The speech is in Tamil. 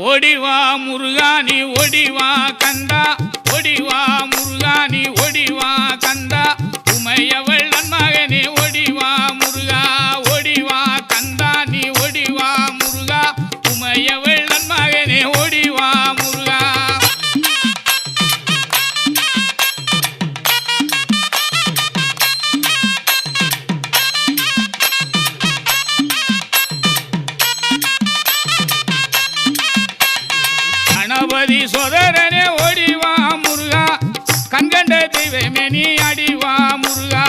ஓடிவா முருகா நீ ஓடிவா கந்தா, ஓடிவா முருகா நீ ஓடிவா கந்தா, உமையவள் நன்மகனே ஓடிவா முருகா, ஓடிவா கந்தா நீ ஓடிவா முருகா, உமையவள் நன்மகனே ஓடிவா முருகா. கணபதி சோதரனே ஓடிவா முருகா, கண்கண்ட தெய்வமே நீ அடிவா முருகா.